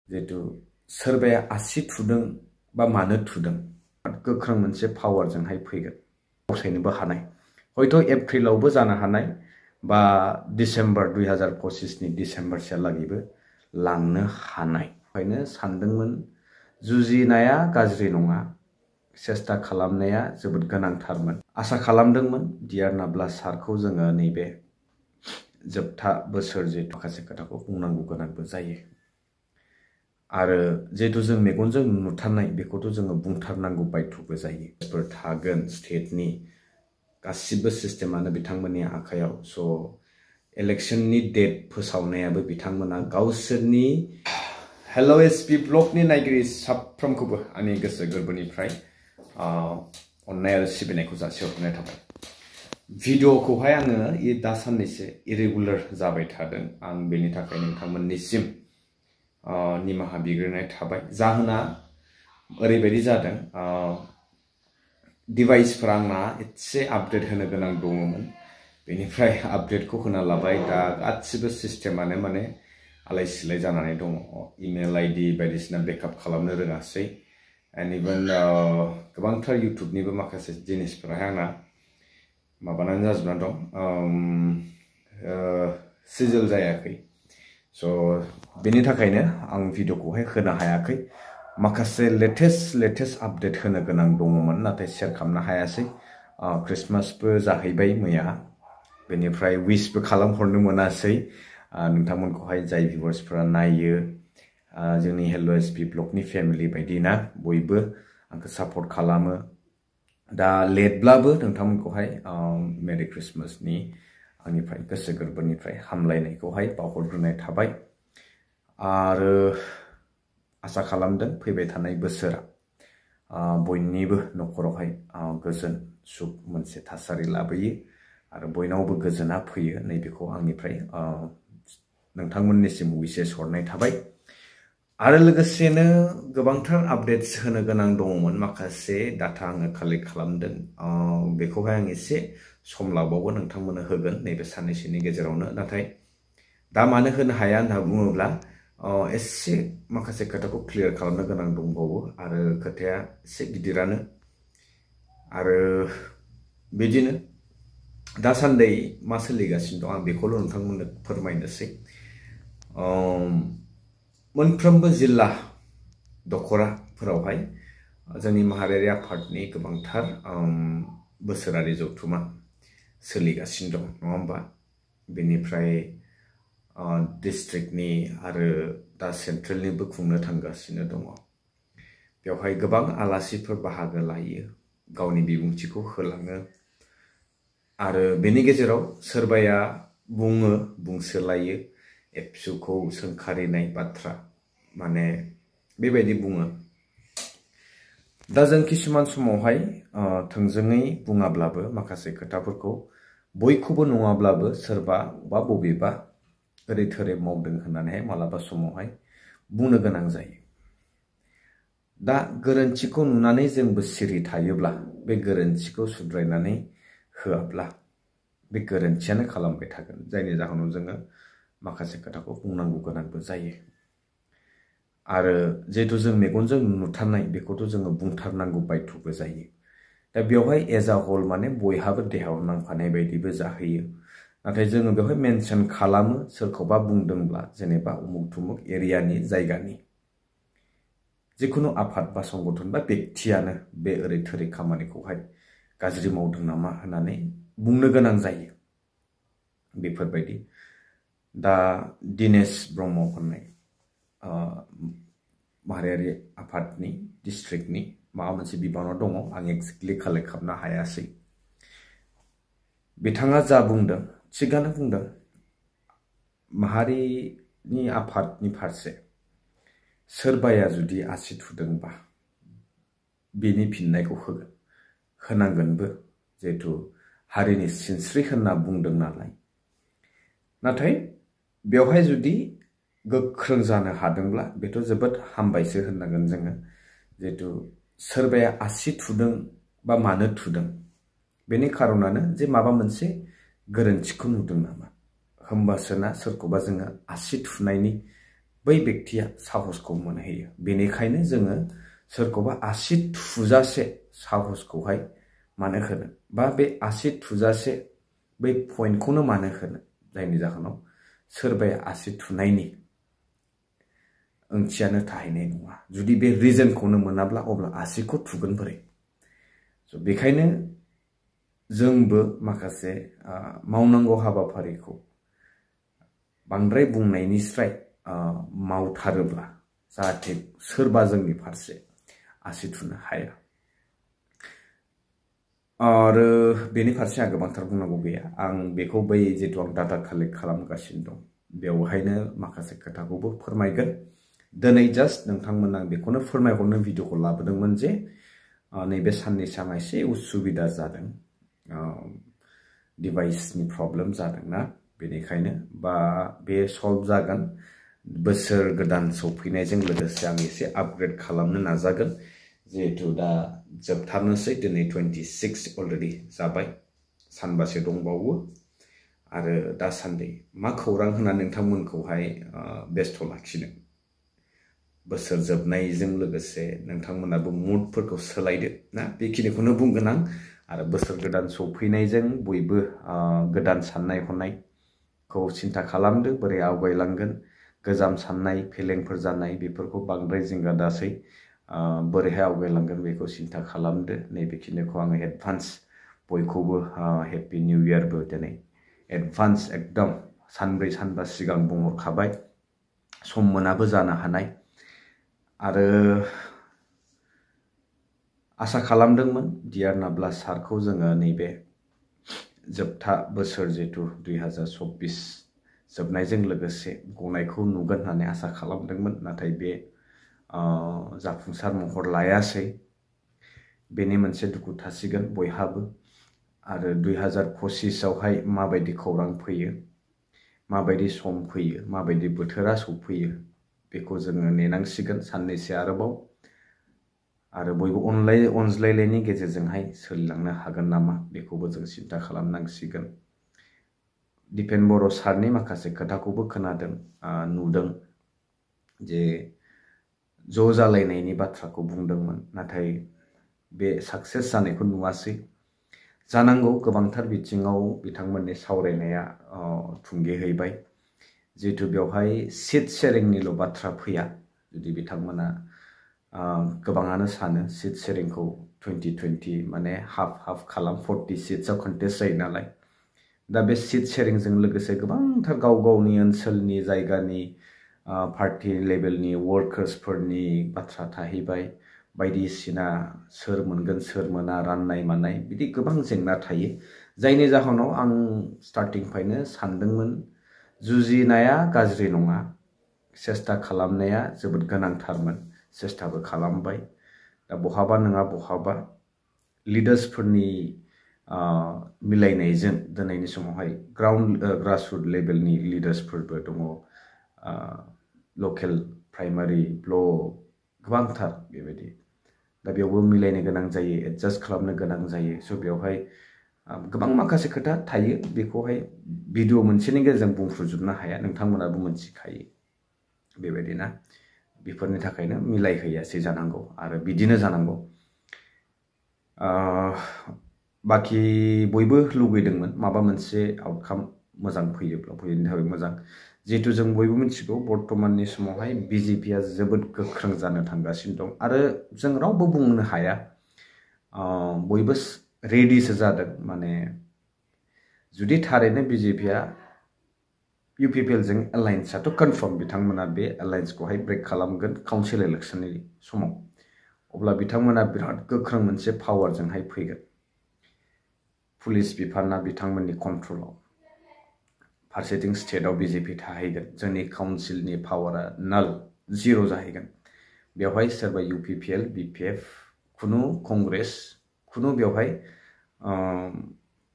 जिहेतु सोरबाया आसि थुदों बा मानो थुदों गोख्रों मोनसे पावारजोंहाय फैगोन फावसायनोबो हानाय हयथ' एप्रिलावबो जानो हानाय बा डिसेम्बर 2025 नि डिसेम्बरसिमहालागैबो लांनो हानाय ओंखायनो सानदोंमोन जुजिनाया गाज्रि नङा सेस्ता खालामनाया जोबोद गोनांथारमोन आसा खालामदोंमोन डियार नाब्ला सारखौ जोङो नैबे जोबथा बोसोर जे माखासे खोथाखौ बुंनांगौ गोनांबो जायो आरो जेहेतु जों मेगनजों नुथारनाय बेखौथ' जोङो बुंथारनांगौ बायथ'बो जायो थागोन स्टेटनि गासिबो सिस्टेमानो बिथांमोननि आखायाव स' इलेक्शननि डेट फोसावनायाबो बिथांमोना गावसोरनि हेलो एसपि ब्लगनि नायगिरि साफ्रोमखौबो आंनि गोसो गोरबोनिफ्राय अननाय आरो सिबिनायखौ जासिहरनाय थाबाय भिडिअखौहाय आङो दा साननैसो इरेगुलार जाबाय थादों आं बेनि थाखाय नोंथांमोननिसिम निमाहा बिग्रोनाय थाबाय जाहोना ओरैबायदि जादों डिभाइसफोरा आंना एसे आपडेट होनो गोनां दङमोन बेनिफ्राय आपडेटखौ होना लाबाय दा गासिबो सिस्टेमानो माने आलाय सिलाय जानानै दङ इमेल आइडि बायदिसिना बेकआप खालामनो रोङासै एन्ड इभेन गोबांथार इउटुबनिबो माखासे जिनिसफोराहाय आंना माबानानै जाजोबनानै दं सिजोल जायाखै स' बेनि थाखायनो आं भिडिअखौहाय होनो हायाखै माखासे लेटेस्ट आपडेट होनो गोनां दङमोन नाथाय शेयार खालामनो हायासै क्रिसमासबो जाहैबाय मैया बेनिफ्राय विशबो खालामहरनो मोनासै नोंथांमोनखौहाय जाय भिउवार्सफोरा नायो जोंनि हेलो एसपि ब्लगनि फेमिलि बायदिना बयबो आंखौ सापर्ट खालामो दा लेटब्लाबो नोंथांमोनखौहाय मेरि क्रिसमासनि आंनिफ्राय गोसो गोरबोनिफ्राय हामलायनायखौहाय बावहरग्रोनाय थाबाय आरो आसा खालामदों फैबाय थानाय बोसोरा बयनिबो न'खरावहाय गोजोन सुख मोनसे थासारि लाबोयो आरो बयनावबो गोजोना फैयो नैबेखौ आंनिफ्राय नोंथांमोननिसिम विशेस हरनाय थाबाय आरो लोगोसेनो गोबांथार आपडेट्स होनो गोनां दङमोन माखासे डाटा आङो कालेक्ट खालामदों बेखौहाय आं एसे सम लाबावगोन नोंथांमोननो होगोन नैबे साननैसोनि गेजेरावनो नाथाय दा मानो होनो हाया होनना बुङोब्ला एसे माखासे खोथाखौ क्लियार खालामनो गोनां दंबावो आरो खोथाया एसे गिदिरानो आरो बिदिनो दासान्दि मा सोलिगासिनो दं आं बेखौल' नोंथांमोननो फोरमायनोसै मोनफ्रोमबो जिल्ला दखराफोरावहाय जोंनि माहारियारि आफादनि गोबांथार बोसोरारि जथुमा सोलिगासिनो दं नङा होमबा बेनिफ्राय डिस्ट्रिक्टनि आरो दा सेन्ट्रेलनिबो खुंनो थांगासिनो दङ बेवहाय गोबां आलासिफोर बाहागो लायो गावनि बिबुंथिखौ होलाङो आरो बेनि गेजेराव सोरबाया बुङो बुंसोलायो एबसुखौ सोंखारिनाय बाथ्रा माने बेबायदि बुङो दा जों किसुमान समावहाय थोंजोङै बुङाब्लाबो माखासे खोथाफोरखौ बयखौबो नङाब्लाबो सोरबा बा बबेबा ओरै थोरै मावदों होननानैहाय मालाबा समावहाय बुंनो गोनां जायो दा गोरोन्थिखौ नुनानै जोंबो सिरि थायोब्ला बे गोरोन्थिखौ सुद्रायनानै होआब्ला बे गोरोन्थियानो खालामबाय थागोन जायनि जाहोनाव जोङो माखासे खोथाखौ बुंनांगौ गोनांबो जायो आरो जिहेतु जों मेगनजों नुथारनाय बेखौथ' जोङो बुंथारनांगौ बायथ'बो जायो दा बेवहाय एज आ हल माने बयहाबो देहायाव नांफानाय बायदिबो जाहैयो नाथाय जोङो बेवहाय मेनसन खालामो सोरखौबा बुंदोंब्ला जेनेबा उमुक थुमुक एरियानि जायगानि जिखुनु आफाद बा संगठन बा बेक्तियानो बे ओरै थोरै खामानिखौहाय गाज्रि मावदों नामा होननानै बुंनो गोनां जायो बेफोरबायदि दा दिनेश ब्रह्म होननाय माहारियारि आफादनि डिस्ट्रिक्टनि माबा मोनसे बिबानाव दङ आं एक्जेक्टलि कालेक्ट खालामनो हायासै बिथाङा जा बुंदों थिगानो बुंदों माहारिनि आफादनि फारसे सोरबाया जुदि आसि थुदोंबा बेनि फिननायखौ होनांगोनबो जिहेतु हारिनि सिनस्रि होनना बुंदों नालाय नाथाय बेवहाय जुदि गोख्रों जानो हादोंब्ला बेथ' जोबोद हामबायसो होननांगोन जोङो जिहेतु सोरबाया आसि थुदों बा मानो थुदों बेनि खारनानो जे माबा मोनसे गोरोन्थिखौ नुदों नामा होमबासोना सोरखौबा जोङो आसि थुनायनि बै बेक्तिया साहसखौ मोनहैयो बेनिखायनो जोङो सोरखौबा आसि थुजासे साहसखौहाय मानो होनो बा बे आसि थुजासे बै पइन्टखौनो मानो होनो जायनि जाहोनाव सोरबाया आसि थुनायनि ओंथियानो थाहैनाय नङा जुदि बे रिजनखौनो मोनाब्ला अब्ला आसिखौ थुगोन बोरै स' बेखायनो जोंबो माखासे मावनांगौ हाबाफारिखौ बांद्राय बुंनायनिफ्राय मावथारोब्ला जाहाथे सोरबा जोंनि फारसे आसि थुनो हाया आरो बेनि फारसे आं गोबांथार बुंनांगौ गैया आं बेखौ बै जितु आं डाटा कालेक्ट खालामगासिनो दं बेवहायनो माखासे खोथाखौबो फोरमायगोन दिनै जास्ट नोंथांमोना बेखौनो फोरमायहरनो भिडिअखौ लाबोदोंमोन जे नैबे साननैसो आंहा एसे उसुबिदा जादों डिभाइसनि प्रब्लेम जादोंना बेनिखायनो बा बे सल्भ जागोन बोसोर गोदान सौफैनायजों लोगोसे आं एसे आपग्रेड खालामनो नाजागोन जिहेतु दा जोबथारनोसै दिनै 26 अलरेडि जाबाय सानबासो दंबावो आरो दासान्दि मा खौरां होननानै नोंथांमोनखौहाय बेस्थ' लाखिनो बोसोर जोबनायजों लोगोसे नोंथांमोनाबो मुडफोरखौ सोलायदो ना बेखिनिखौनो बुंगोन आं आरो बोसोर गोदान सौफैनायजों बयबो गोदान साननाय हनायखौ सिन्था खालामदो बोरै आवगायलांगोन गोजाम साननाय फेलेंफोर जानाय बेफोरखौ बांद्राय जिंगा दासै बोरैहाय आवगायलांगोन बेखौ सिन्था खालामदो नैबेखिनिखौ आङो एडभान्स बयखौबो हेपि निउ इयारबो दिनै एडभान्स एकदम सानब्रै सानबा सिगां बुंहरखाबाय सम मोनाबो जानो हानाय आरो आसा खालामदोंमोन डियार नाब्ला सारखौ जोङो नैबे जोबथा बोसोर जितु 2024 जोबनायजों लोगोसे गनायखौ नुगोन होननानै आसा खालामदोंमोन नाथाय बे जाफुंसार महर लायासै बेनि मोनसे दुखु थासिगोन बयहाबो आरो 2025 आवहाय माबायदि खौरां फैयो माबायदि सम फैयो माबायदि बोथोरा सौफैयो बेखौ जोङो नेनांसिगोन साननैसो आरोबाव आरो बयबो अनज्लायनायनि गेजेरजोंहाय सोलिलांनो हागोन नामा बेखौबो जों सिन्था खालामनांसिगोन दिपेन बर' सारनि माखासे खोथाखौबो खोनादों नुदों जे ज' जालायनायनि बाथ्राखौ बुंदोंमोन नाथाय बे साक्सेस जानायखौ नुवासै जानांगौ गोबांथार बिथिङाव बिथांमोननि सावरायनाया थुंगेहैबाय जिहेतु बेवहाय सिट शेरिंनिल' बाथ्रा फैया जुदि बिथांमोना गोबाङानो सानो सिट शेरिंखौ 2020 माने हाफ खालाम 40 सिट्सआव कन्टेस्ट जायो नालाय दा बे सिट शेरिंजों लोगोसे गोबांथार गाव गावनि ओनसोलनि जायगानि पार्टी लेभेलनि वर्कार्सफोरनि बाथ्रा थाहैबाय बायदिसिना सोर मोनगोन सोर मोना राननाय मानाय बिदि गोबां जेंना थायो जायनि जाहोनाव आं स्टार्टिंनिफ्रायनो सानदोंमोन जुजिनाया गाज्रि नङा सेस्था खालामनाया जोबोद गोनांथारमोन सेस्थाबो खालामबाय दा बहाबा नङा बहाबा लिडार्सफोरनि मिलायनायजों दिनैनि समावहाय ग्रासरुट लेभेलनि लिडार्सफोरबो दङ लकेल प्राइमारि ब्लक गोबांथार बेबायदि दा बेयावबो मिलायनो गोनां जायो एडजास्ट खालामनो गोनां जायो स' बेवहाय गोबां माखासे खोथा थायो बेखौहाय भिडिअ मोनसेनि गेजेरजों बुंफ्रुजोबनो हाया नोंथांमोनाबो मोनथिखायो बेबायदिना बेफोरनि थाखायनो मिलायहैयासै जानांगौ आरो बिदिनो जानांगौ बाखि बयबो लुगैदोंमोन माबा मोनसे आउटकाम मोजां फैयोब्ला फैयैनि थाखाय मोजां जिहेतु जों बयबो मिथिगौ बर्तमाननि समावहाय बिजेपिया जोबोद गोख्रों जानो थांगासिनो दं आरो जों रावबो बुंनो हाया बयबो रेडिसो जादों माने जुदि थारैनो बिजेपिया इउपिपिएलजों एलायन्सआथ' कनफार्म बिथांमोना बे एलायन्सखौहाय ब्रेक खालामगोन काउन्सिल इलेक्सननि समाव अब्ला बिथांमोना बिराद गोख्रों मोनसे पावारजोंहाय फैगोन पुलिस बिफाना बिथांमोननि कन्ट्रलाव फारसेथिं स्टेटआव बिजेपि थाहैगोन जोंनि काउन्सिलनि पावारा नाल जिर' जाहैगोन बेवहाय सोरबा इउपिपिएल बिपिएफ खुनु कंग्रेस खुनु बेवहाय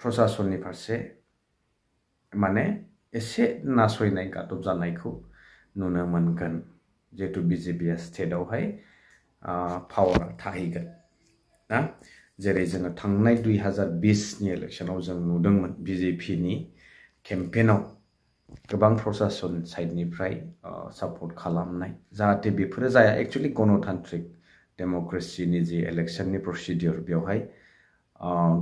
प्रशासननि फारसे माने एसे नासयनाय गादब जानायखौ नुनो मोनगोन जिहेतु बिजेपिया स्टेटआवहाय पावारा थाहैगोन ना जेरै जोङो थांनाय 2020 नि इलेक्सनाव जों नुदोंमोन बिजेपिनि केम्पेनाव गोबां प्रशासन साइडनिफ्राय सापर्ट खालामनाय जाहाथे बेफोरो जाया एक्चुअली गणतान्त्रिक डेमोक्रेसिनि जि इलेक्शननि प्रसिडियर बेवहाय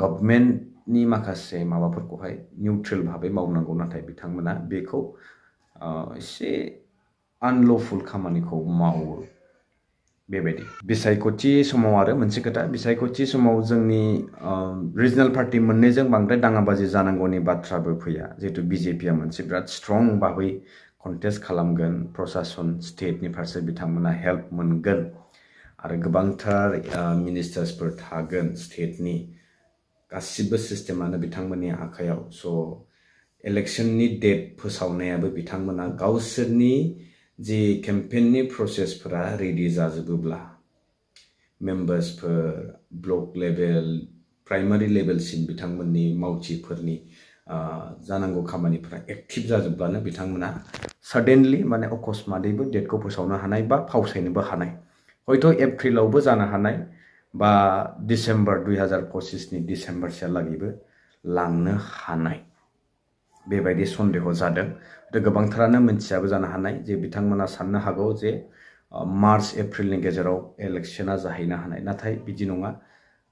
गभर्नमेन्टनि माखासे माबाफोरखौहाय निउट्रेल भाबै मावनांगौ नाथाय बिथांमोना बेखौ एसे आनलफुल खामानिखौ मावो बेबायदि बिसायख'थि समाव आरो मोनसे खोथा बिसायख'थि समाव जोंनि रिजनेल पार्टि मोननैजों बांद्राय दाङाबाजि जानांगौनि बाथ्राबो फैया जिहेतु बिजेपिआ मोनसे बिराद स्ट्रं भाबै कन्टेस्ट खालामगोन प्रशासन स्टेटनि फारसे बिथांमोना हेल्प मोनगोन आरो गोबांथार मिनिस्टार्सफोर थागोन स्टेटनि गासिबो सिस्टेमानो बिथांमोननि आखायाव स' इलेक्शननि डेट फोसावनायाबो बिथांमोना गावसोरनि जि केम्पेइननि प्रसेसफोरा रेडि जाजोबोब्ला मेम्बार्सफोर ब्लक लेभेल प्राइमारि लेभेलसिम बिथांमोननि मावथिफोरनि जानांगौ खामानिफोरा एक्टिभ जाजोबब्लानो बिथांमोना साडेनलि माने अकस्मातैबो डेटखौ फोसावनो हानाय बा फावसायनोबो हानाय हयथ' एप्रिलावबो जानो हानाय बा डिसेम्बर 2025नि डिसेम्बरसिमहालागैबो लांनो हानाय बेबायदि सन्देह जादों आरो गोबांथारानो मिथियाबो जानो हानाय जे बिथांमोना साननो हागौ जे मार्च एप्रिलनि गेजेराव इलेक्शना जाहैनो हानाय नाथाय बिदि नङा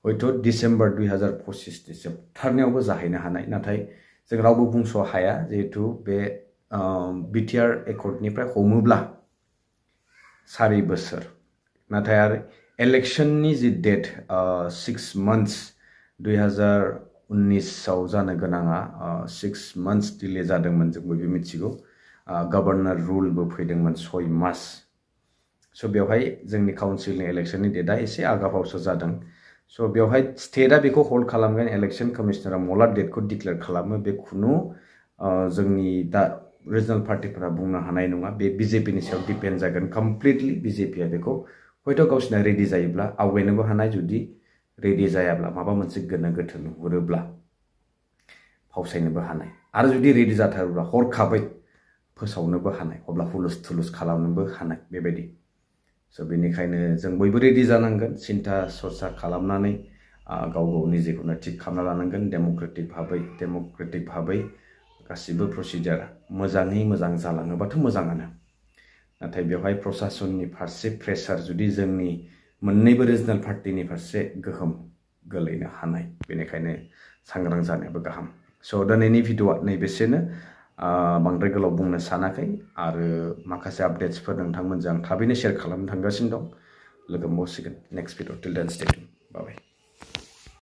हयथ' डिसेम्बर 2025नि जोबथारनायावबो जाहैनो हानाय नाथाय जों रावबो बुंस' हाया जिहेतु बे बिटिआर एकर्डनिफ्राय हमोब्ला 4 बोसोर नाथाय आरो इलेक्शननि जि डेट 6 months 2019आव जानो गोनाङा 6 months डिले जादोंमोन जों बयबो मिथिगौ गभर्नर रुलबो फैदोंमोन 6 मास स' बेवहाय जोंनि काउन्सिलनि इलेक्शननि डेटआ एसे आगाफावसो जादों स' बेवहाय स्टेटआ बेखौ होल्ड खालामगोन इलेक्शन कमिशनारा मला डेटखौ डिक्लेयार खालामो बे खुनु जोंनि दा रिजनेल पार्टिफोरा बुंनो हानाय नङा बे बिजेपिनि सायाव डिपेन्ड जागोन कमप्लिटलि बिजेपिआ बेखौ हयथ' गावसिना रेडि जायोब्ला आवगायनोबो हानाय जुदि रेडि जायाब्ला माबा मोनसे गोनो गोथो नुहुरोब्ला फावसायनोबो हानाय आरो जुदि रेडि जाथारोब्ला हरखाबै फोसावनोबो हानाय अब्ला हुलुस थुलुस खालामनोबो हानाय बेबायदि स' बेनिखायनो जों बयबो रेडि जानांगोन सिन्था सरसा खालामनानै गाव गावनि जिखौनो थिग खालामना लानांगोन डेम'क्रेटिक भाबै गासिबो प्रसिडियार मोजाङै मोजां जालाङोबाथ' मोजाङानो नाथाय बेवहाय प्रशासननि फारसे प्रेसार जुदि जोंनि मोननैबो रिजनेल पार्टिनि फारसे गोहोम गोलैनो हानाय बेनिखायनो सांग्रां जानायाबो गाहाम स' दिनैनि भिडिअ'आ नैबेसेनो बांद्राय गोलाव बुंनो सानाखै आरो माखासे आपडेट्सफोर नोंथांमोनजों थाबैनो शेयार खालामनो थांगासिनो दं लोगो मोनबावसिगोन नेक्स्ट भिडिअ टिल देन स्टे टिउन्ड